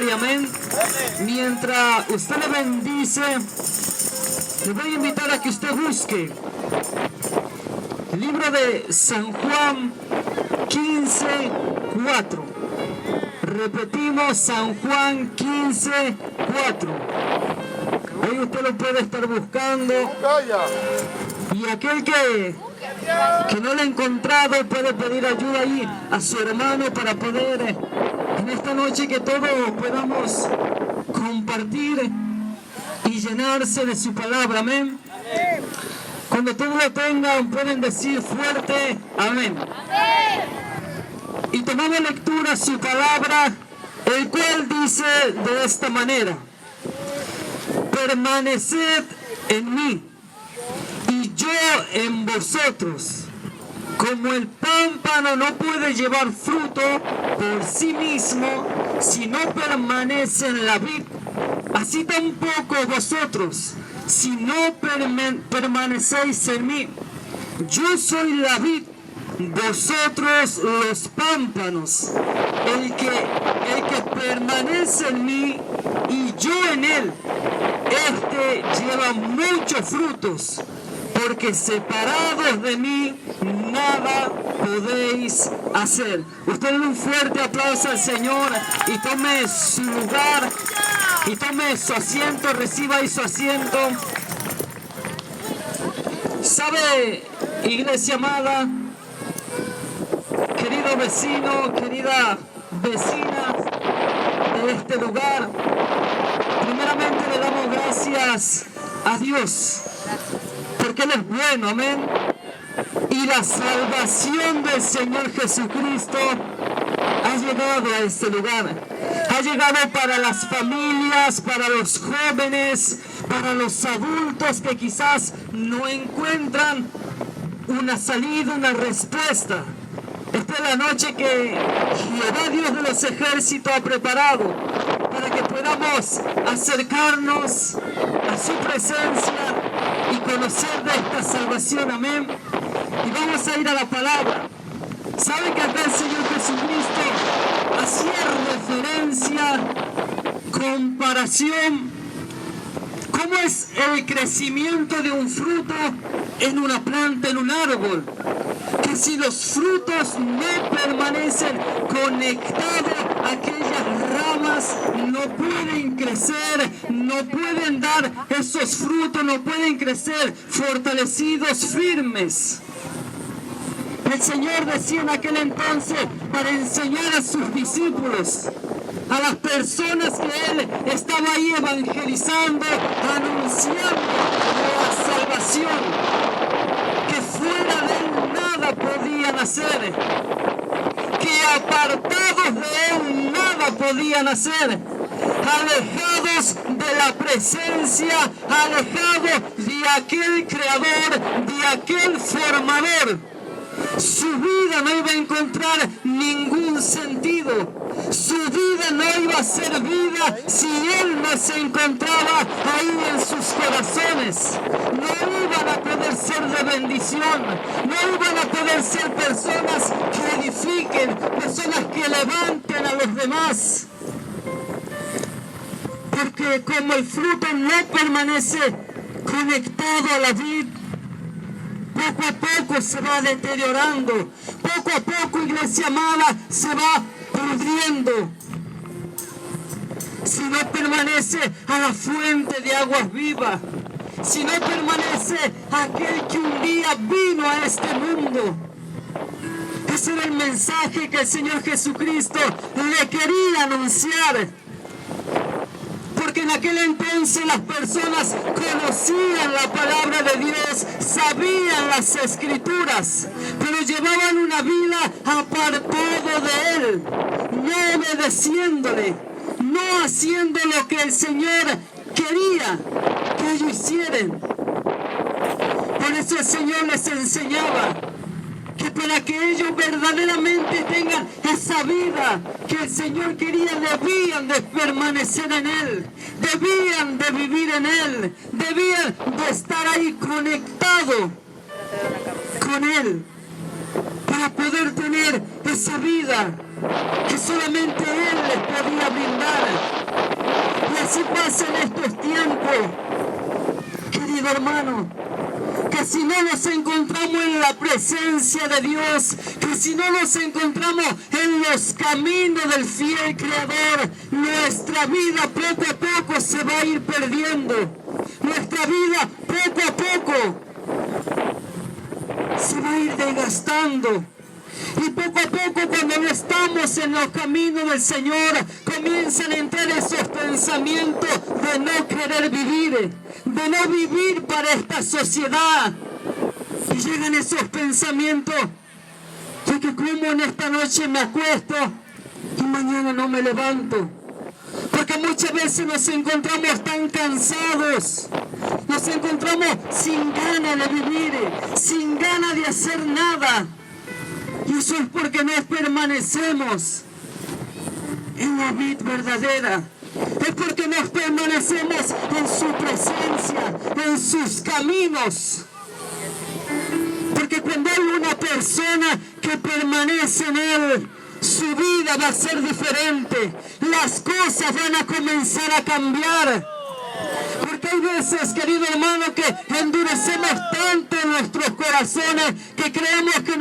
gloria, amén. Mientras usted le bendice, le voy a invitar a que usted busque el libro de San Juan 15:4. Repetimos, San Juan 15:4. Hoy usted lo puede estar buscando. Y aquel que no lo ha encontrado puede pedir ayuda ahí a su hermano para poder, en esta noche, que todos podamos compartir y llenarse de su palabra. Amén. Cuando todos lo tengan, pueden decir fuerte amén. Y tomamos lectura su palabra, el cual dice de esta manera: permaneced en mí y yo en vosotros. Como el pámpano no puede llevar fruto por sí mismo si no permanece en la vid, así tampoco vosotros si no permanecéis en mí. Yo soy la vid, vosotros los pámpanos. El que permanece en mí y yo en él, este lleva muchos frutos, porque separados de mí nada podéis hacer. Usted le un fuerte aplauso al Señor y tome su lugar y tome su asiento, reciba ahí su asiento. ¿Sabe, iglesia amada, querido vecino, querida vecina de este lugar? Primeramente le damos gracias a Dios, porque Él es bueno, amén. Y la salvación del Señor Jesucristo ha llegado a este lugar. Ha llegado para las familias, para los jóvenes, para los adultos que quizás no encuentran una salida, una respuesta. Esta es la noche que Jehová Dios de los ejércitos ha preparado para que podamos acercarnos a su presencia y conocer de esta salvación, amén. Y vamos a ir a la palabra. ¿Saben que acá el Señor Jesucristo hacía referencia, comparación, cómo es el crecimiento de un fruto en una planta, en un árbol? Que si los frutos no permanecen conectados a aquellas ramas, no pueden crecer, no pueden dar esos frutos, no pueden crecer fortalecidos, firmes. El Señor decía en aquel entonces, para enseñar a sus discípulos, a las personas que Él estaba ahí evangelizando, anunciando la salvación, que fuera de Él nada podían hacer, que apartados de Él nada podían hacer, alejados de la presencia, alejados de aquel creador, de aquel formador. Su vida no iba a encontrar ningún sentido. Su vida no iba a ser vida si Él no se encontraba ahí en sus corazones. No iban a poder ser de bendición. No iban a poder ser personas que edifiquen, personas que levanten a los demás. Porque como el fruto no permanece conectado a la vid, poco a poco se va deteriorando, poco a poco, iglesia amada, se va pudriendo. Si no permanece a la fuente de aguas vivas, si no permanece aquel que un día vino a este mundo. Ese era el mensaje que el Señor Jesucristo le quería anunciar. Porque en aquel entonces las personas conocían la palabra de Dios, sabían las escrituras, pero llevaban una vida apartada de Él, no obedeciéndole, no haciendo lo que el Señor quería que ellos hicieran. Por eso el Señor les enseñaba que para que ellos verdaderamente tengan esa vida que el Señor quería, debían de permanecer en Él, debían de vivir en Él, debían de estar ahí conectados con Él, para poder tener esa vida que solamente Él les podía brindar. Y así pasa en estos tiempos, querido hermano, que si no nos encontramos en la presencia de Dios, que si no nos encontramos en los caminos del fiel Creador, nuestra vida poco a poco se va a ir perdiendo. Nuestra vida poco a poco se va a ir desgastando. Y poco a poco, cuando no estamos en los caminos del Señor, comienzan a entrar esos pensamientos de no querer vivir, de no vivir para esta sociedad. Y llegan esos pensamientos de que como en esta noche me acuesto y mañana no me levanto. Porque muchas veces nos encontramos tan cansados, nos encontramos sin ganas de vivir, sin ganas de hacer nada. Y eso es porque no permanecemos en la vid verdadera. Es porque no permanecemos en su presencia, en sus caminos. Porque cuando hay una persona que permanece en Él, su vida va a ser diferente. Las cosas van a comenzar a cambiar. Porque hay veces, querido hermano, que endurecemos tanto nuestros corazones que creemos que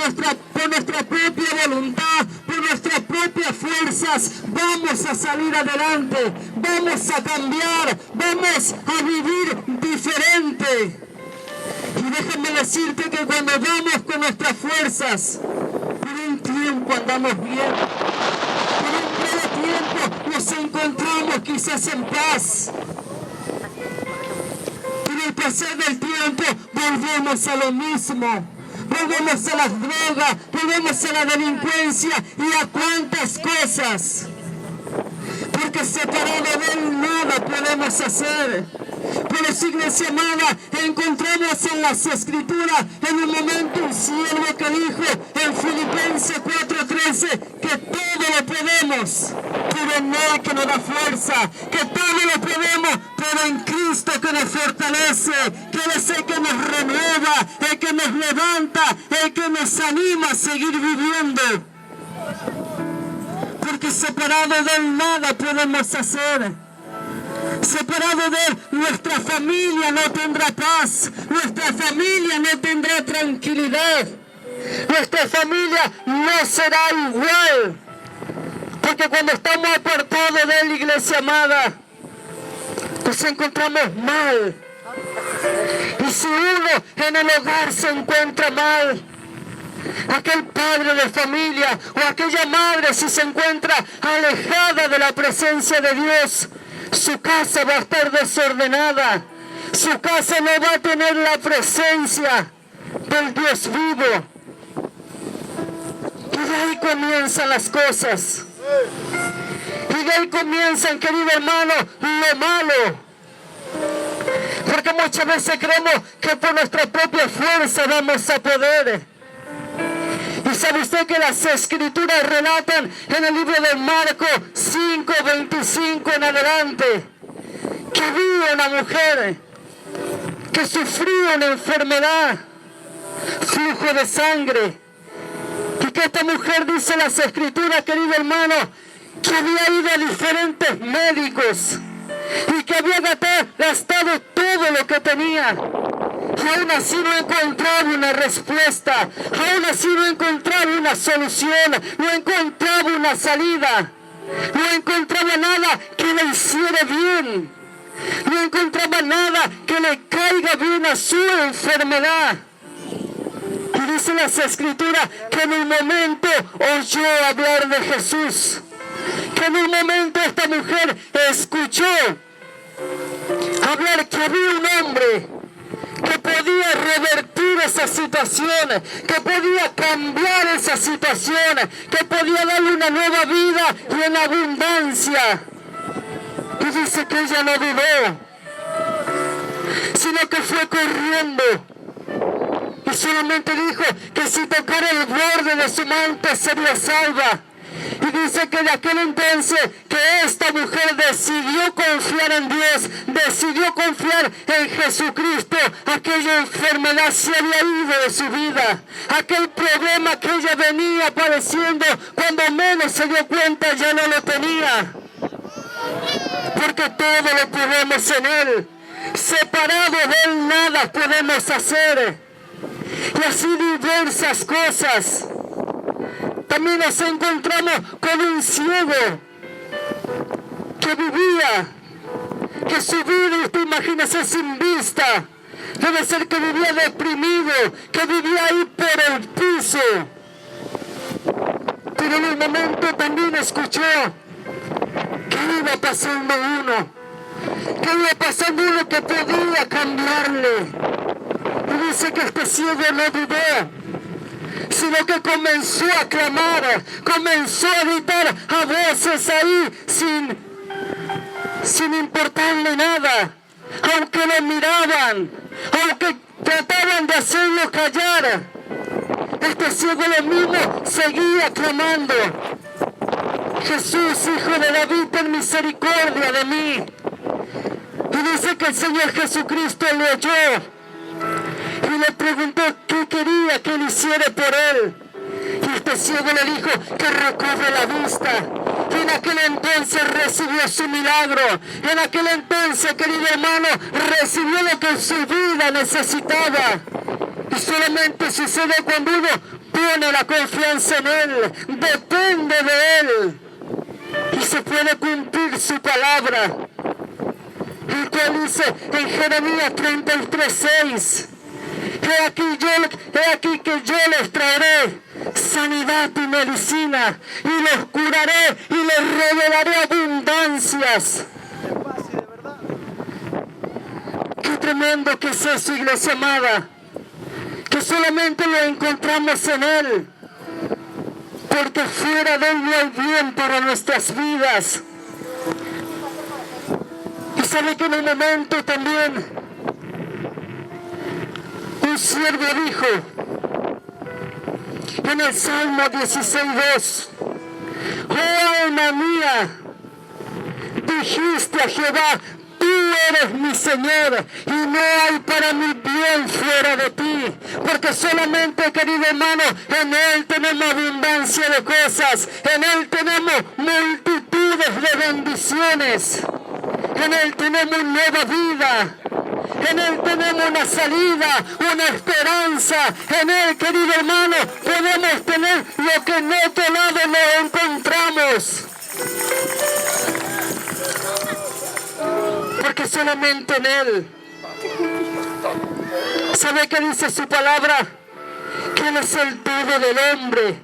por nuestra propia voluntad, por nuestras propias fuerzas, vamos a salir adelante, vamos a cambiar, vamos a vivir diferente. Y déjame decirte que cuando vamos con nuestras fuerzas, por un tiempo andamos bien, por un breve tiempo nos encontramos quizás en paz. Al pasar del tiempo volvemos a lo mismo, volvemos a las drogas, volvemos a la delincuencia y a cuantas cosas, porque separado de Él nada podemos hacer. Por eso, iglesia amada, encontramos en las Escrituras en un momento un siervo que dijo en Filipenses 4:13 que todo lo podemos, pero en Él que nos da fuerza, que todo lo podemos, pero en Cristo que nos fortalece, que Él es el que nos renueva, el que nos levanta, el que nos anima a seguir viviendo. Porque separado de Él nada podemos hacer. Separado de Él, nuestra familia no tendrá paz, nuestra familia no tendrá tranquilidad, nuestra familia no será igual. Porque cuando estamos apartados de Él, iglesia amada, nos encontramos mal. Y si uno en el hogar se encuentra mal, aquel padre de familia o aquella madre, si se encuentra alejada de la presencia de Dios, su casa va a estar desordenada, su casa no va a tener la presencia del Dios vivo. Y de ahí comienzan las cosas. Y de ahí comienzan, querido hermano, lo malo. Porque muchas veces creemos que por nuestra propia fuerza vamos a poder. Y sabe usted que las Escrituras relatan en el libro de Marcos 5:25 en adelante, que había una mujer que sufría una enfermedad, flujo de sangre, y que esta mujer, dice las Escrituras, querido hermano, que había ido a diferentes médicos y que había gastado todo lo que tenía. Aún así no encontraba una respuesta, aún así no encontraba una solución, no encontraba una salida, no encontraba nada que le hiciera bien, no encontraba nada que le caiga bien a su enfermedad. Y dice las Escrituras que en un momento oyó hablar de Jesús, que en un momento esta mujer escuchó hablar que había un hombre que podía revertir esa situación, que podía cambiar esa situación, que podía darle una nueva vida y en abundancia. Y dice que ella no dudó, sino que fue corriendo y solamente dijo que si tocara el borde de su manto sería salva. Y dice que de aquel entonces que esta mujer decidió confiar en Dios, decidió confiar en Jesucristo, aquella enfermedad se había ido de su vida, aquel problema que ella venía padeciendo, cuando menos se dio cuenta ya no lo tenía, porque todo lo podemos en Él, separado de Él nada podemos hacer, y así diversas cosas. También nos encontramos con un ciego que vivía, que su vida, usted imagínese, sin vista. Debe ser que vivía deprimido, que vivía ahí por el piso. Pero en un momento también escuchó que iba pasando uno, que podía cambiarle. Y dice que este ciego no dudó, sino que comenzó a clamar, comenzó a gritar a voces ahí sin importarle nada, aunque lo miraban, aunque trataban de hacerlo callar. Este ciego lo mismo seguía clamando: Jesús, Hijo de David, ten misericordia de mí. Y dice que el Señor Jesucristo le oyó y le preguntó qué quería que él hiciera por él. Y este ciego le dijo que recobre la vista. Y en aquel entonces recibió su milagro. En aquel entonces, querido hermano, recibió lo que su vida necesitaba. Y solamente sucede cuando uno pone la confianza en Él, depende de Él, y se puede cumplir su palabra, el cual dice en Jeremías 33:6: He aquí que yo les traeré sanidad y medicina, y los curaré y les revelaré abundancias. Qué tremendo que es eso, iglesia amada, que solamente lo encontramos en Él, porque fuera de Él no hay bien para nuestras vidas. Y sabe que en un momento también un siervo dijo en el Salmo 16:2: Oh alma mía, dijiste a Jehová, tú eres mi Señor, y no hay para mi bien fuera de ti. Porque solamente, querido hermano, en Él tenemos abundancia de cosas, en Él tenemos multitudes de bendiciones, en Él tenemos nueva vida, en Él tenemos una salida, una esperanza. En Él, querido hermano, podemos tener lo que en otro lado no encontramos. Porque solamente en Él. ¿Sabe qué dice su palabra? Que Él es el todo del hombre.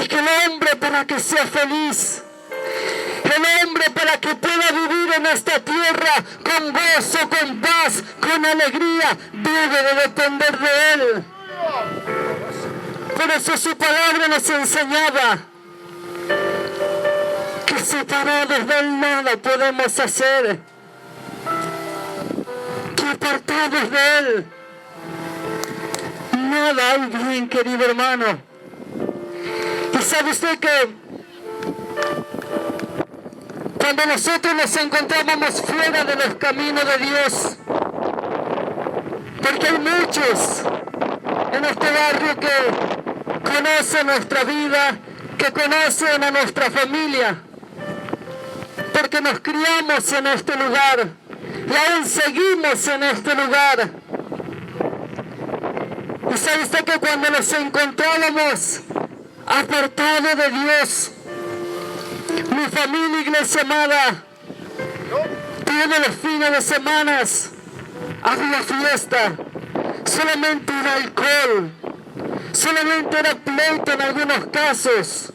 Y que el hombre, para que sea feliz, el hombre, para que pueda vivir en esta tierra con gozo, con paz, con alegría, debe de depender de Él. Por eso su palabra nos enseñaba que separados de Él nada podemos hacer, que apartados de Él nada hay bien, querido hermano. Y sabe usted que cuando nosotros nos encontrábamos fuera de los caminos de Dios, porque hay muchos en este barrio que conocen nuestra vida, que conocen a nuestra familia, porque nos criamos en este lugar y aún seguimos en este lugar. Y sabe usted que cuando nos encontrábamos apartados de Dios, mi familia, iglesia amada, todos los fines de semana había fiesta, solamente era alcohol, solamente era pleito en algunos casos.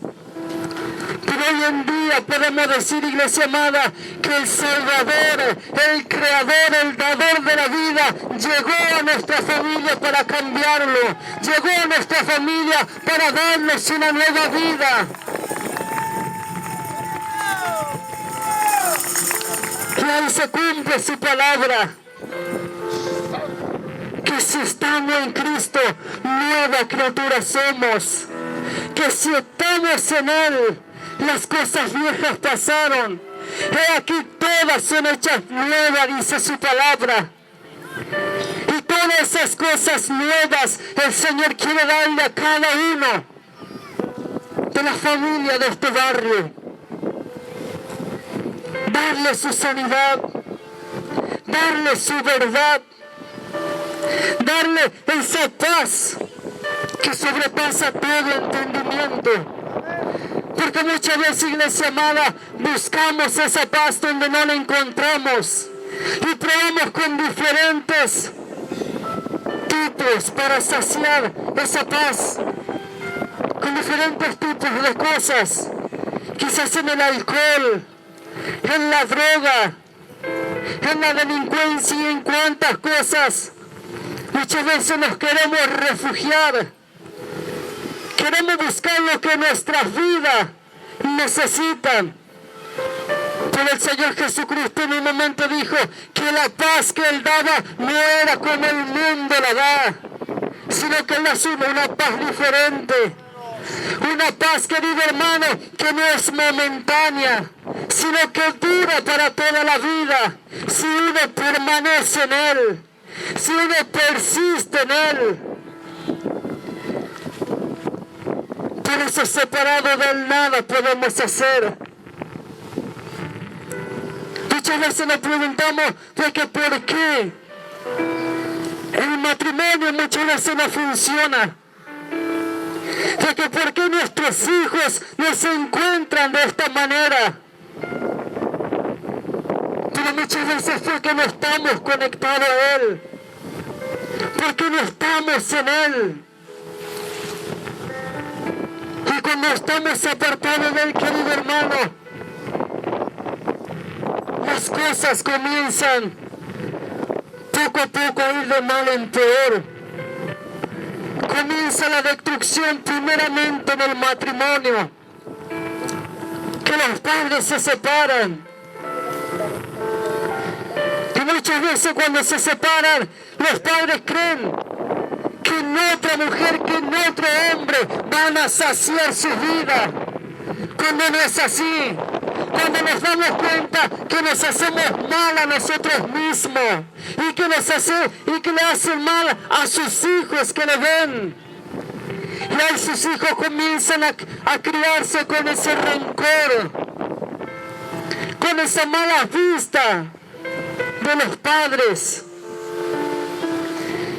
Pero hoy en día podemos decir, iglesia amada, que el Salvador, el Creador, el Dador de la vida, llegó a nuestra familia para cambiarlo, llegó a nuestra familia para darnos una nueva vida. Y ahí se cumple su palabra, que si estamos en Cristo, nueva criatura somos. que si estamos en Él, las cosas viejas pasaron. He aquí todas son hechas nuevas, dice su palabra. Y todas esas cosas nuevas el Señor quiere darle a cada uno de la familia de este barrio. Darle su sanidad, darle su verdad, darle esa paz que sobrepasa todo entendimiento. Porque muchas veces, iglesia amada, buscamos esa paz donde no la encontramos y probamos con diferentes tipos para saciar esa paz, con diferentes tipos de cosas, quizás en el alcohol, en la droga, en la delincuencia y en cuantas cosas. Muchas veces nos queremos refugiar, queremos buscar lo que nuestras vidas necesitan. Pero el Señor Jesucristo en un momento dijo que la paz que Él daba no era como el mundo la da, sino que Él asume una paz diferente. Una paz, querido hermano, que no es momentánea, sino que dura para toda la vida, si uno permanece en Él, si uno persiste en Él. Por eso, separado del nada podemos hacer. Muchas veces nos preguntamos de que por qué el matrimonio muchas veces no funciona, de que por qué nuestros hijos no se encuentran de esta manera. Pero muchas veces porque no estamos conectados a Él, porque no estamos en Él. Y cuando estamos apartados de Él, querido hermano, las cosas comienzan poco a poco a ir de mal en peor. Comienza la destrucción primeramente en el matrimonio, que los padres se separan. Y muchas veces cuando se separan, los padres creen que en otra mujer, que en otro hombre van a saciar su vida, cuando no es así. Cuando nos damos cuenta que nos hacemos mal a nosotros mismos y que le hacen mal a sus hijos que le ven. Y ahí sus hijos comienzan a criarse con ese rencor, con esa mala vista de los padres.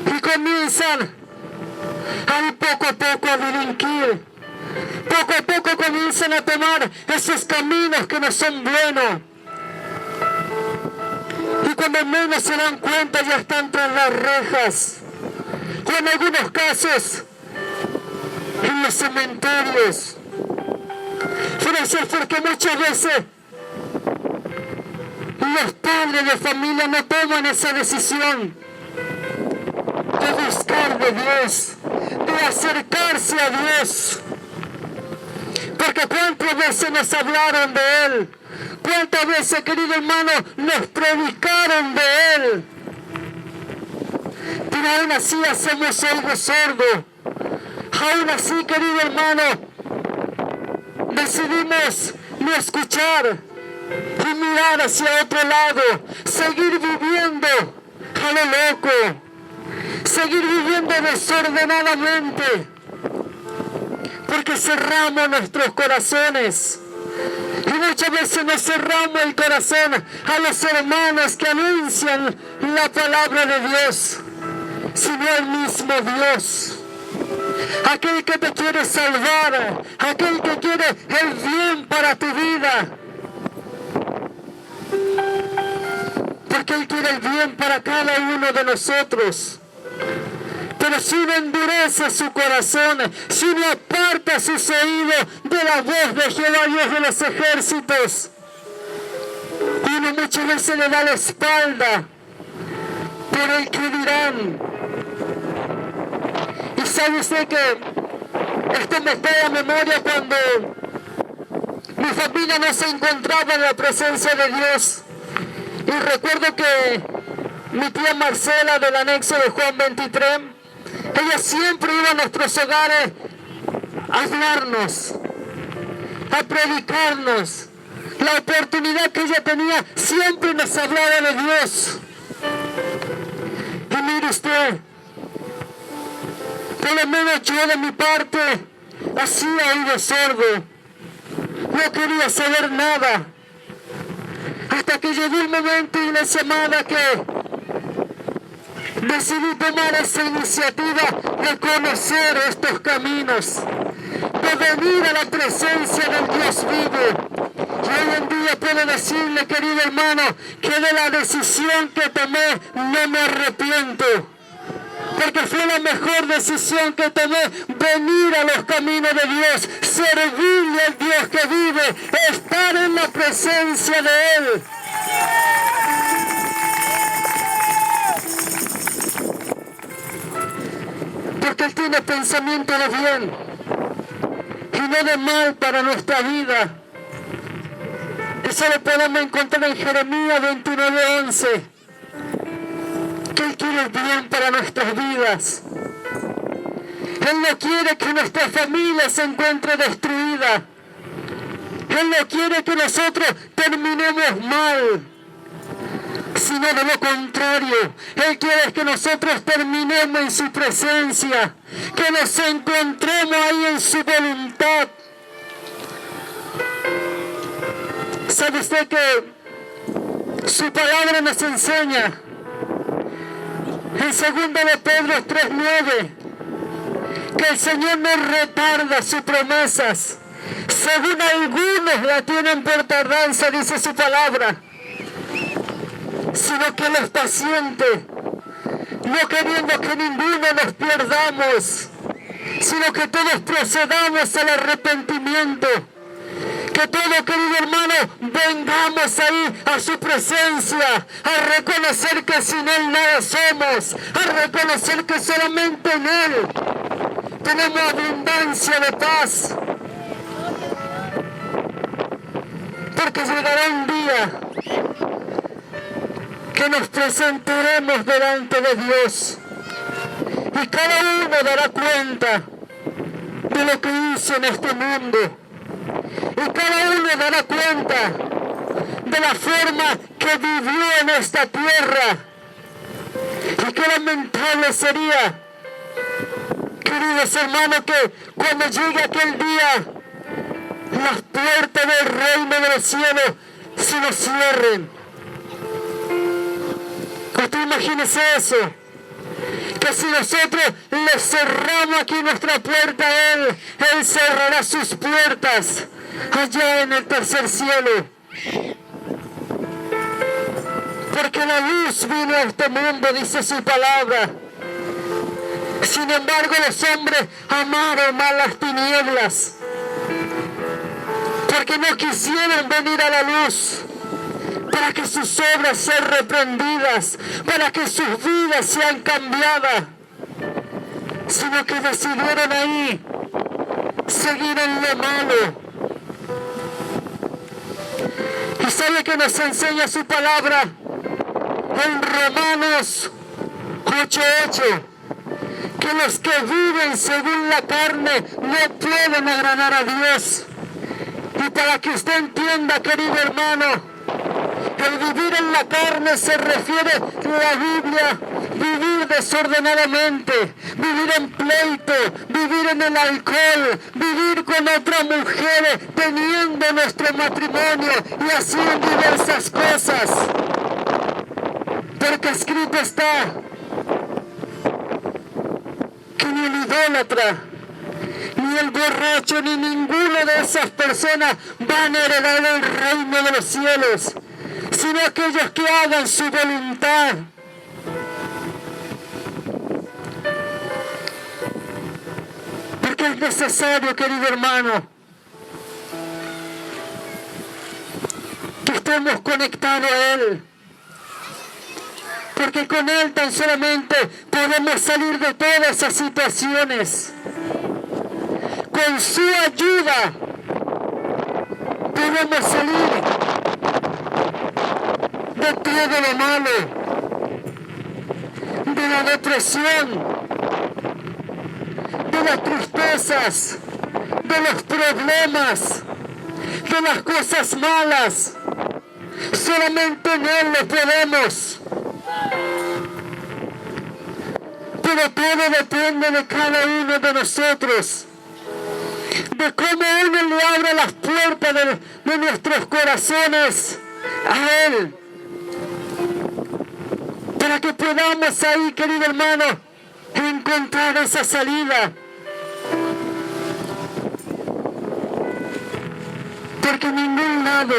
Y comienzan ahí poco a poco a delinquir. Poco a poco comienzan a tomar esos caminos que no son buenos. Y cuando menos se dan cuenta ya están tras las rejas. O en algunos casos, en los cementerios. Pero eso es porque muchas veces los padres de familia no toman esa decisión de buscar de Dios, de acercarse a Dios. Porque cuántas veces nos hablaron de Él, cuántas veces, querido hermano, nos predicaron de Él, pero aún así hacemos algo sordo. Aún así, querido hermano, decidimos no escuchar y mirar hacia otro lado, seguir viviendo a lo loco, seguir viviendo desordenadamente. Porque cerramos nuestros corazones. Y muchas veces nos cerramos el corazón a los hermanos que anuncian la palabra de Dios, sino al mismo Dios. Aquel que te quiere salvar, aquel que quiere el bien para tu vida. Porque Él quiere el bien para cada uno de nosotros. Pero si uno endurece su corazón, si uno aparta sus oídos de la voz de Jehová, Dios de los ejércitos, uno muchas veces le da la espalda por el que dirán. Y sabe usted que esto me trae a memoria cuando mi familia no se encontraba en la presencia de Dios. Y recuerdo que mi tía Marcela del anexo de Juan 23, ella siempre iba a nuestros hogares hablarnos, a predicarnos. La oportunidad que ella tenía, siempre nos hablaba de Dios. Y mire usted, por lo menos yo de mi parte, hacía oído sordo. No quería saber nada. Hasta que llegó un momento, iglesia amada, que decidí tomar esa iniciativa de conocer estos caminos, de venir a la presencia del Dios vivo. Y hoy en día puedo decirle, querido hermano, que de la decisión que tomé no me arrepiento. Porque fue la mejor decisión que tomé, venir a los caminos de Dios, servirle al Dios que vive, estar en la presencia de Él. Porque Él tiene pensamiento de bien y no de mal para nuestra vida. Eso lo podemos encontrar en Jeremías 29:11. Que Él quiere el bien para nuestras vidas. Él no quiere que nuestra familia se encuentre destruida. Él no quiere que nosotros terminemos mal, sino de lo contrario. Él quiere que nosotros terminemos en su presencia, que nos encontremos ahí en su voluntad. ¿Sabe usted que su palabra nos enseña en 2 de Pedro 3:9 que el Señor no retarda sus promesas, según algunos la tienen por tardanza, dice su palabra, sino que Él es paciente, no queriendo que ninguno nos perdamos, sino que todos procedamos al arrepentimiento. Que todos, querido hermano, vengamos ahí a su presencia, a reconocer que sin Él nada somos, a reconocer que solamente en Él tenemos abundancia de paz. Porque llegará un día que nos presentaremos delante de Dios y cada uno dará cuenta de lo que hizo en este mundo. Y cada uno dará cuenta de la forma que vivió en esta tierra. Y qué lamentable sería, queridos hermanos, que cuando llegue aquel día, las puertas del reino de los cielos se nos cierren. Usted imagínese eso. Que si nosotros le cerramos aquí nuestra puerta a Él, Él cerrará sus puertas allá en el tercer cielo. Porque la luz vino a este mundo, dice su palabra. Sin embargo, los hombres amaron más las tinieblas, porque no quisieron venir a la luz, para que sus obras sean reprendidas, para que sus vidas sean cambiadas, sino que decidieron ahí seguir en lo malo. ¿Y sabe que nos enseña su palabra en Romanos 8:8? Que los que viven según la carne no pueden agradar a Dios. Y para que usted entienda, querido hermano, el vivir en la carne se refiere la Biblia, vivir desordenadamente, vivir en pleito, vivir en el alcohol, vivir con otras mujeres, teniendo nuestro matrimonio y haciendo diversas cosas. Porque escrito está que ni el idólatra, ni el borracho, ni ninguna de esas personas van a heredar el reino de los cielos, sino aquellos que hagan su voluntad. Porque es necesario, querido hermano, que estemos conectados a Él. Porque con Él tan solamente podemos salir de todas esas situaciones. Con su ayuda podemos salir de todo lo malo, de la depresión, de las tristezas, de los problemas, de las cosas malas. Solamente en Él lo podemos. Pero todo depende de cada uno de nosotros, de cómo uno le abre las puertas de nuestros corazones a Él, para que podamos ahí, querido hermano, encontrar esa salida. Porque en ningún lado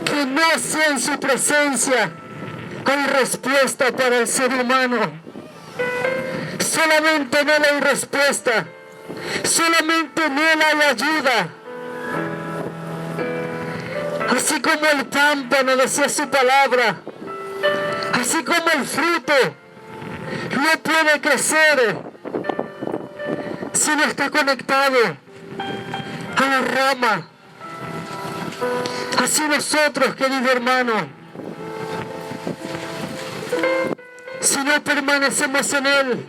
que no sea en su presencia hay respuesta para el ser humano. Solamente en Él hay respuesta. Solamente en Él hay ayuda. Así como el pámpano, decía su palabra, así como el fruto no puede crecer si no está conectado a la rama. Así nosotros, querido hermano, si no permanecemos en Él,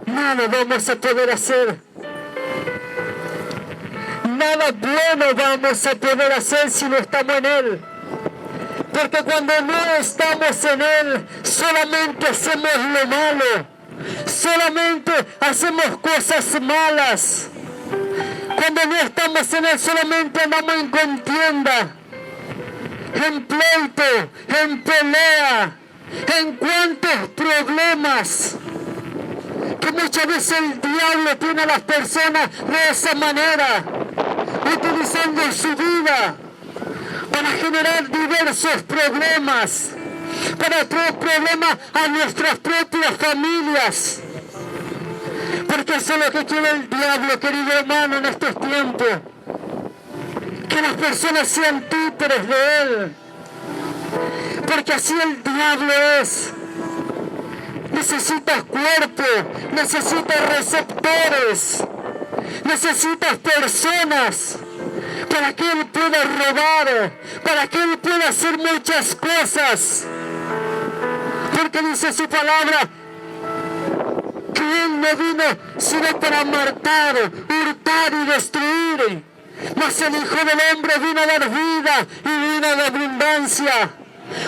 nada vamos a poder hacer. Nada bueno vamos a poder hacer si no estamos en Él. Porque cuando no estamos en Él, solamente hacemos lo malo. Solamente hacemos cosas malas. Cuando no estamos en Él, solamente andamos en contienda, en pleito, en pelea, en cuantos problemas. Que muchas veces el diablo tiene a las personas de esa manera, utilizando su vida para generar diversos problemas, para traer problemas a nuestras propias familias. Porque eso es lo que quiere el diablo, querido hermano, en estos tiempos. Que las personas sean títeres de Él. Porque así el diablo es. Necesitas cuerpo, necesitas receptores, necesitas personas para que Él pueda robar, para que Él pueda hacer muchas cosas. Porque dice su palabra que Él no vino sino para matar, hurtar y destruir. Mas el Hijo del Hombre vino a dar vida y vino a dar abundancia.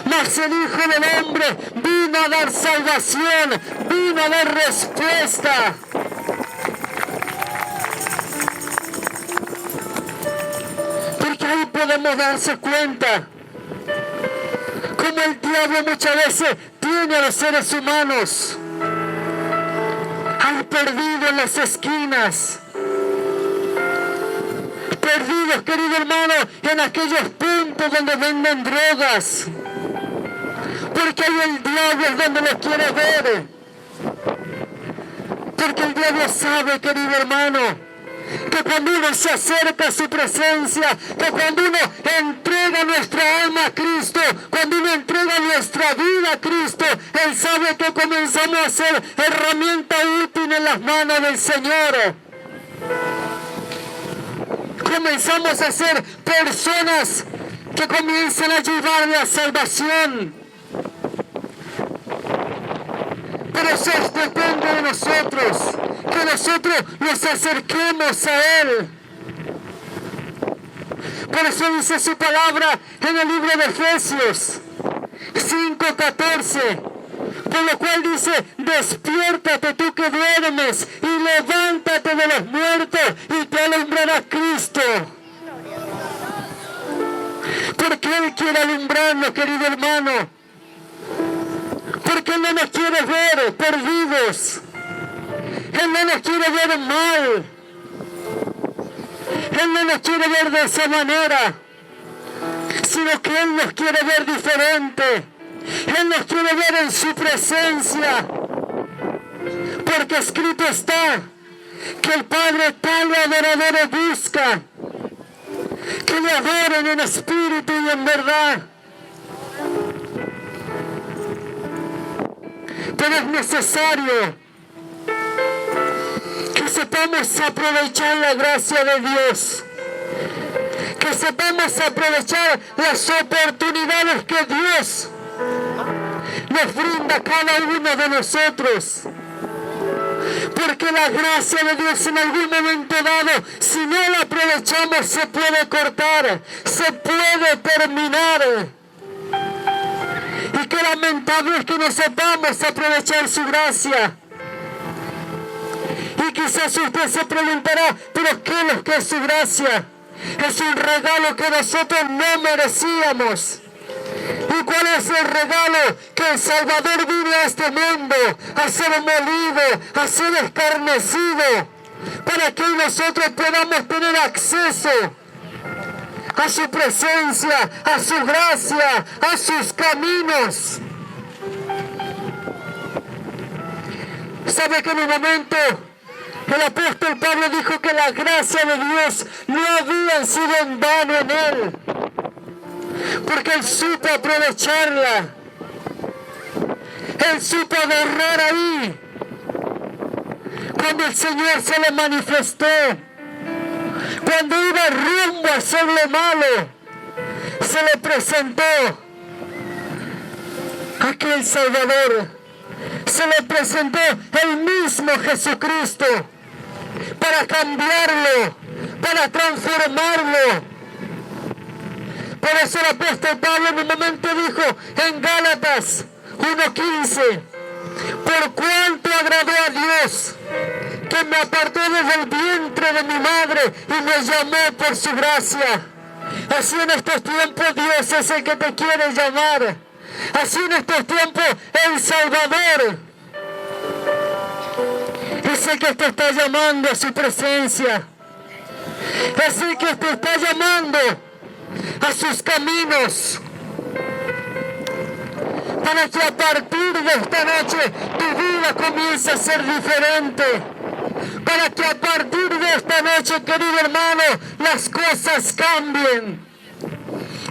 Mas el Hijo del Hombre vino a dar salvación, vino a dar respuesta. Porque ahí podemos darse cuenta cómo el diablo muchas veces tiene a los seres humanos perdidos en las esquinas, perdidos, querido hermano, en aquellos puntos donde venden drogas. Porque ahí el diablo es donde los quiere ver. Porque el diablo sabe, querido hermano, que cuando uno se acerca a su presencia, que cuando uno entrega nuestra alma a Cristo, cuando uno entrega nuestra vida a Cristo, Él sabe que comenzamos a ser herramienta útil en las manos del Señor. Comenzamos a ser personas que comienzan a ayudar a la salvación. Pero eso depende de nosotros, que nosotros nos acerquemos a Él. Por eso dice su palabra en el libro de Efesios 5:14, por lo cual dice: despiértate tú que duermes y levántate de los muertos y te alumbrará Cristo. Porque Él quiere alumbrarnos, querido hermano. Porque Él no nos quiere ver perdidos. Él no nos quiere ver mal. Él no nos quiere ver de esa manera, sino que Él nos quiere ver diferente. Él nos quiere ver en su presencia. Porque escrito está que el Padre tal adoradores busca, que le adoren en espíritu y en verdad. Pero es necesario que sepamos aprovechar la gracia de Dios, que sepamos aprovechar las oportunidades que Dios nos brinda a cada uno de nosotros. Porque la gracia de Dios en algún momento dado, si no la aprovechamos, se puede cortar, se puede terminar. Y qué lamentable es que no sepamos aprovechar su gracia. Y quizás usted se preguntará, ¿pero qué es lo que es su gracia? Es un regalo que nosotros no merecíamos. ¿Y cuál es el regalo? Que el Salvador vino a este mundo a ser molido, a ser escarnecido, para que nosotros podamos tener acceso a su presencia, a su gracia, a sus caminos. ¿Sabe que en un momento el apóstol Pablo dijo que la gracia de Dios no había sido en vano en él? Porque él supo aprovecharla. Él supo agarrar ahí. Cuando el Señor se le manifestó, cuando iba rumbo a hacer lo malo, se le presentó aquel Salvador. Se le presentó el mismo Jesucristo para cambiarlo, para transformarlo. Por eso el apóstol Pablo en un momento dijo en Gálatas 1:15, por cuanto agradó a Dios, que me apartó desde el vientre de mi madre y me llamó por su gracia. Así en estos tiempos Dios es el que te quiere llamar. Así en estos tiempos el Salvador es el que te está llamando a su presencia. Es el que te está llamando a sus caminos, para que a partir de esta noche tu vida comience a ser diferente, para que a partir de esta noche, querido hermano, las cosas cambien,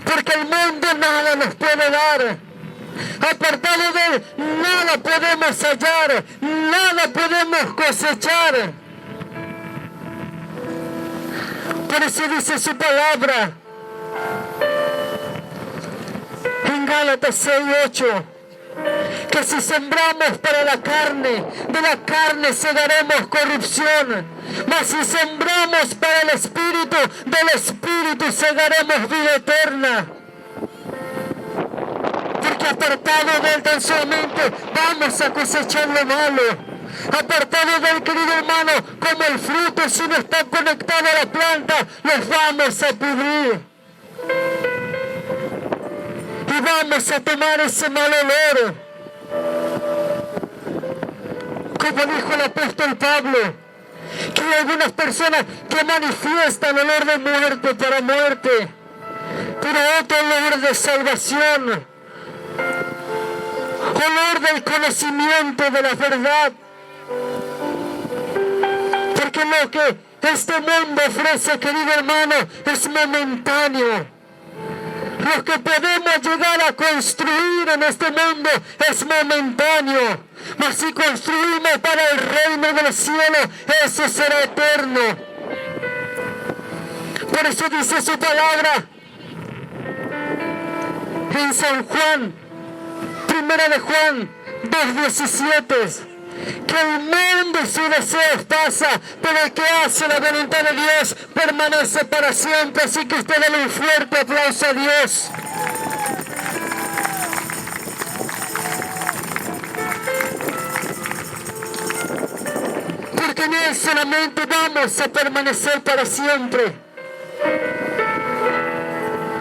porque el mundo nada nos puede dar. Apartado de él, nada podemos hallar, nada podemos cosechar. Por eso dice su palabra en Gálatas 6:8, que si sembramos para la carne, de la carne segaremos corrupción, mas si sembramos para el Espíritu, del Espíritu segaremos vida eterna. Porque apartado de él tan solamente vamos a cosechar lo malo. Apartado del, querido hermano, como el fruto, si no está conectado a la planta, los vamos a pudrir. Y vamos a tomar ese mal olor. Como dijo el apóstol Pablo, que hay algunas personas que manifiestan olor de muerte para muerte, pero otro olor de salvación, olor del conocimiento de la verdad. Porque lo que este mundo ofrece, querido hermano, es momentáneo. Lo que podemos llegar a construir en este mundo es momentáneo. Mas si construimos para el reino del cielo, eso será eterno. Por eso dice su palabra en San Juan, 1 de Juan 2:17, que el mundo y sus deseos pasa, pero el que hace la voluntad de Dios permanece para siempre. Así que usted denle un fuerte aplauso a Dios. Porque en él solamente vamos a permanecer para siempre,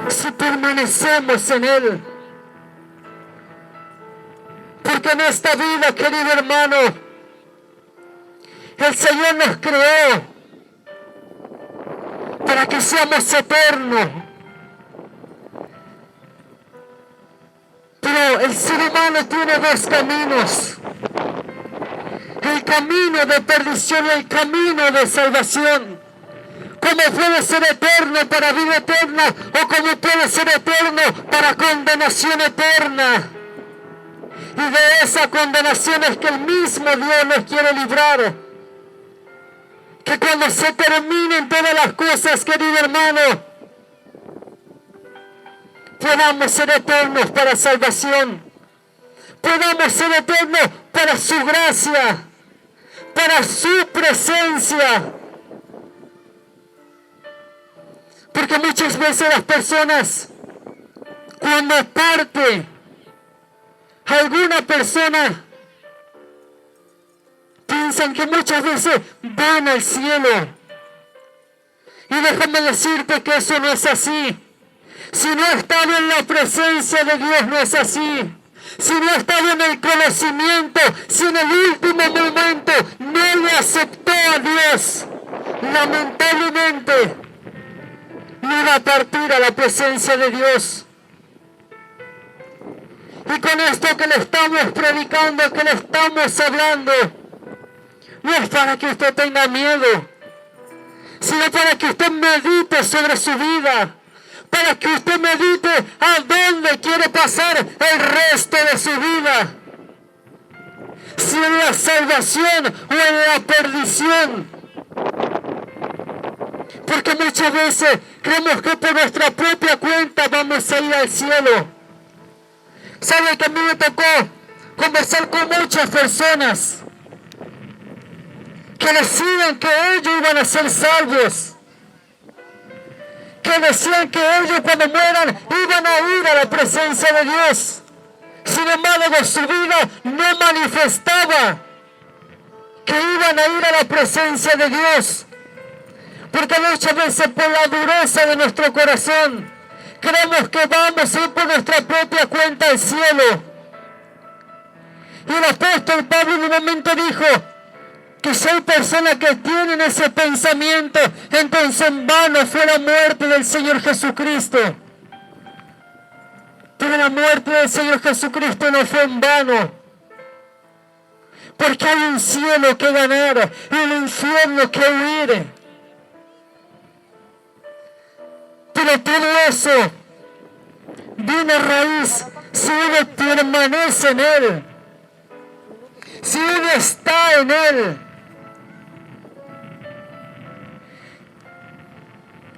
si permanecemos en él. Porque en esta vida, querido hermano, el Señor nos creó para que seamos eternos. Pero el ser humano tiene dos caminos: el camino de perdición y el camino de salvación. Como puede ser eterno para vida eterna, o como puede ser eterno para condenación eterna. Y de esa condenación es que el mismo Dios nos quiere librar. Que cuando se terminen todas las cosas, querido hermano, podamos ser eternos para salvación. Podamos ser eternos para su gracia. para su presencia. Porque muchas veces las personas, cuando parte alguna persona, piensan que muchas veces van al cielo. Y déjame decirte que eso no es así. Si no estaba en la presencia de Dios, no es así. Si no estaba en el conocimiento, si en el último momento no le aceptó a Dios, lamentablemente no va a partir a la presencia de Dios. Y con esto que le estamos predicando, que le estamos hablando, no es para que usted tenga miedo, sino para que usted medite sobre su vida, para que usted medite a dónde quiere pasar el resto de su vida. Si en la salvación o en la perdición. Porque muchas veces creemos que por nuestra propia cuenta vamos a ir al cielo. ¿Sabe que a mí me tocó conversar con muchas personas que decían que ellos iban a ser salvos? Que decían que ellos cuando mueran iban a ir a la presencia de Dios. Sin embargo, su vida no manifestaba que iban a ir a la presencia de Dios. Porque muchas veces por la dureza de nuestro corazón creemos que vamos a ir por nuestra propia cuenta al cielo. Y el apóstol Pablo en un momento dijo que si hay personas que tienen ese pensamiento, entonces en vano fue la muerte del Señor Jesucristo. Pero la muerte del Señor Jesucristo no fue en vano. Porque hay un cielo que ganar y un infierno que huir. Pero todo eso viene a raíz si uno permanece en Él, si uno está en Él,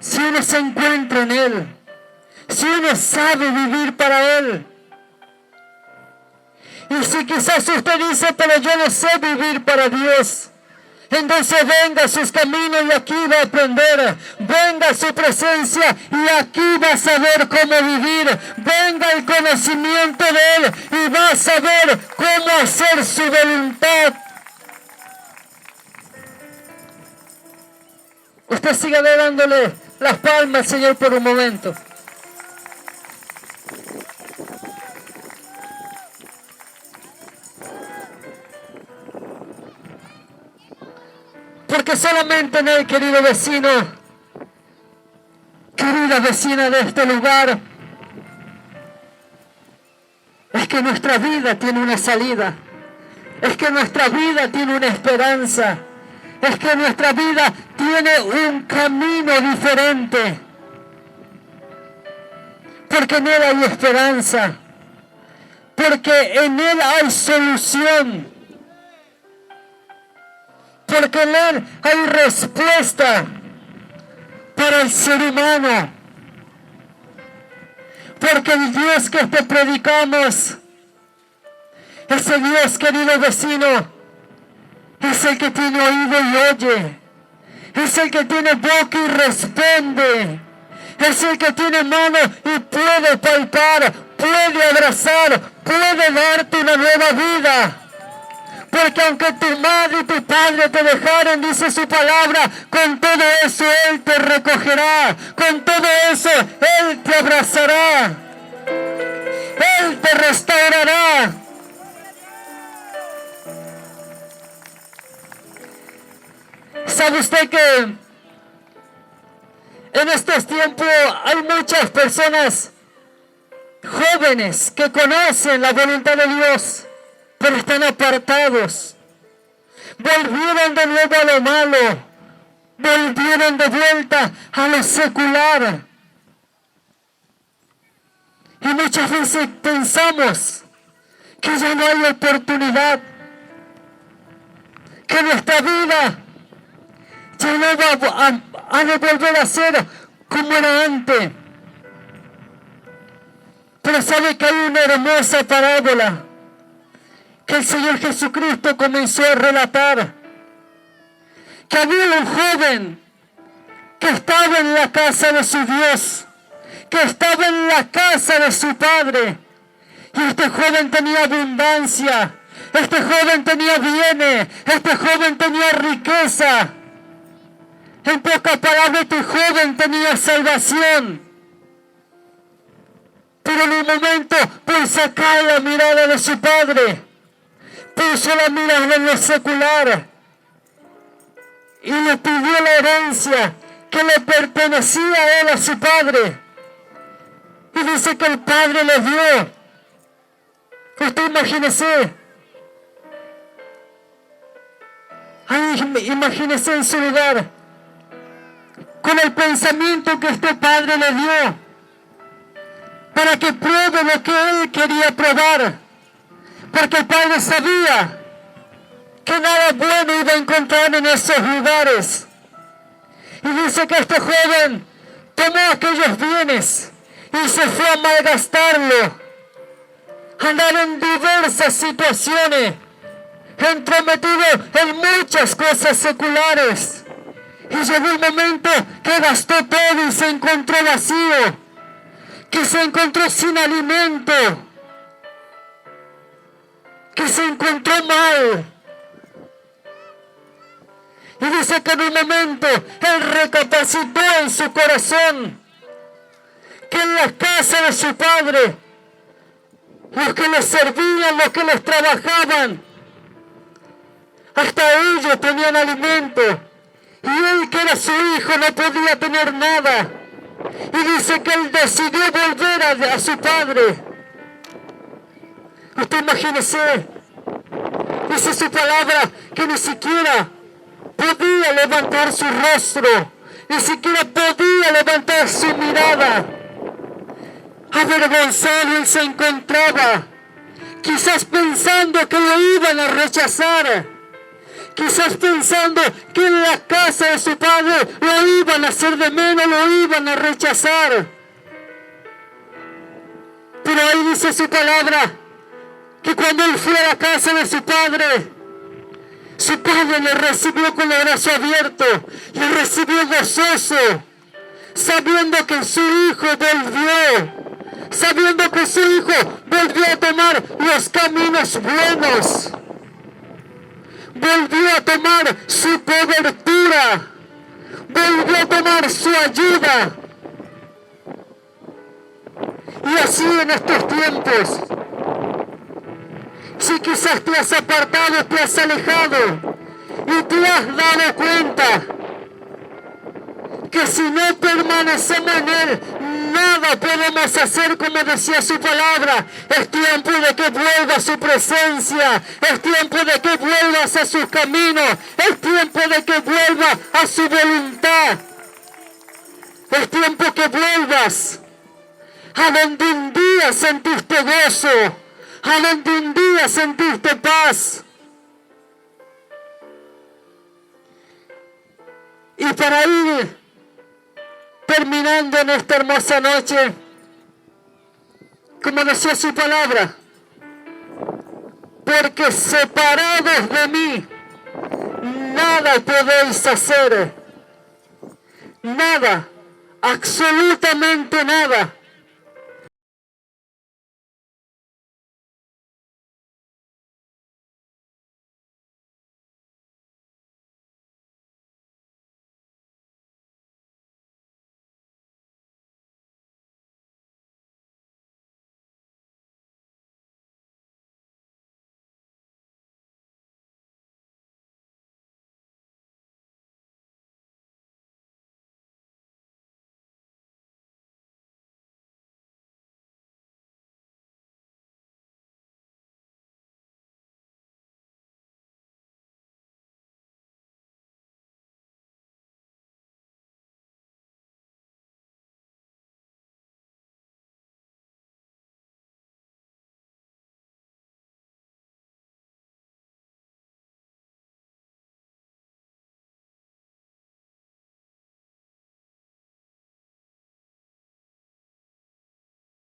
si uno se encuentra en Él, si uno sabe vivir para Él. Y si quizás usted dice, pero yo no sé vivir para Dios, entonces venga a sus caminos y aquí va a aprender. Venga a su presencia y aquí va a saber cómo vivir. Venga el conocimiento de Él y va a saber cómo hacer su voluntad. Usted siga dándole las palmas al Señor por un momento. Porque solamente en Él, querido vecino, querida vecina de este lugar, es que nuestra vida tiene una salida, es que nuestra vida tiene una esperanza, es que nuestra vida tiene un camino diferente. Porque en Él hay esperanza, porque en Él hay solución. Porque en Él hay respuesta para el ser humano. Porque el Dios que te predicamos, ese Dios, querido vecino, es el que tiene oído y oye. Es el que tiene boca y responde. Es el que tiene mano y puede palpar, puede abrazar, puede darte una nueva vida. Porque aunque tu madre y tu padre te dejaren, dice su palabra, con todo eso Él te recogerá. Con todo eso Él te abrazará. Él te restaurará. ¿Sabe usted que en estos tiempos hay muchas personas jóvenes que conocen la voluntad de Dios, pero están apartados? Volvieron de nuevo a lo malo, volvieron de vuelta a lo secular. Y muchas veces pensamos que ya no hay oportunidad, que nuestra vida ya no va a volver a ser como era antes. Pero sabe que hay una hermosa parábola que el Señor Jesucristo comenzó a relatar. que había un joven que estaba en la casa de su Dios, que estaba en la casa de su padre. Y este joven tenía abundancia, este joven tenía bienes, este joven tenía riqueza. En pocas palabras, este joven tenía salvación. Pero en un momento, por sacar la mirada de su padre, puso la mirada en lo secular y le pidió la herencia que le pertenecía a él, a su padre. Y dice que el padre le dio. Usted imagínese. Imagínese en su lugar, con el pensamiento que este padre le dio, para que pruebe lo que él quería probar. Porque el padre sabía que nada bueno iba a encontrar en esos lugares. Y dice que este joven tomó aquellos bienes y se fue a malgastarlo, a andar en diversas situaciones, entrometido en muchas cosas seculares. Y llegó el momento que gastó todo y se encontró vacío, que se encontró sin alimento, que se encontró mal. Y dice que en un momento él recapacitó en su corazón que en la casa de su padre, los que les servían, los que les trabajaban, hasta ellos tenían alimento. Y él, que era su hijo, no podía tener nada. Y dice que él decidió volver a su padre. Usted imagínese, dice su palabra que ni siquiera podía levantar su rostro, ni siquiera podía levantar su mirada. Avergonzado él se encontraba, quizás pensando que lo iban a rechazar, quizás pensando que en la casa de su padre lo iban a hacer de menos, lo iban a rechazar. Pero ahí dice su palabra que cuando él fue a la casa de su padre le recibió con los brazos abiertos, le recibió gozoso, sabiendo que su hijo volvió, sabiendo que su hijo volvió a tomar los caminos buenos, volvió a tomar su cobertura, volvió a tomar su ayuda. Y así en estos tiempos, si quizás te has apartado, te has alejado y te has dado cuenta que si no permanecemos en Él, nada podemos hacer, como decía su palabra. Es tiempo de que vuelva a su presencia, es tiempo de que vuelvas a sus caminos, es tiempo de que vuelva a su voluntad, es tiempo que vuelvas a donde un día sentiste gozo, a donde un día sentiste paz. Y para ir terminando en esta hermosa noche, como decía su palabra, porque separados de mí, nada podéis hacer, nada, absolutamente nada.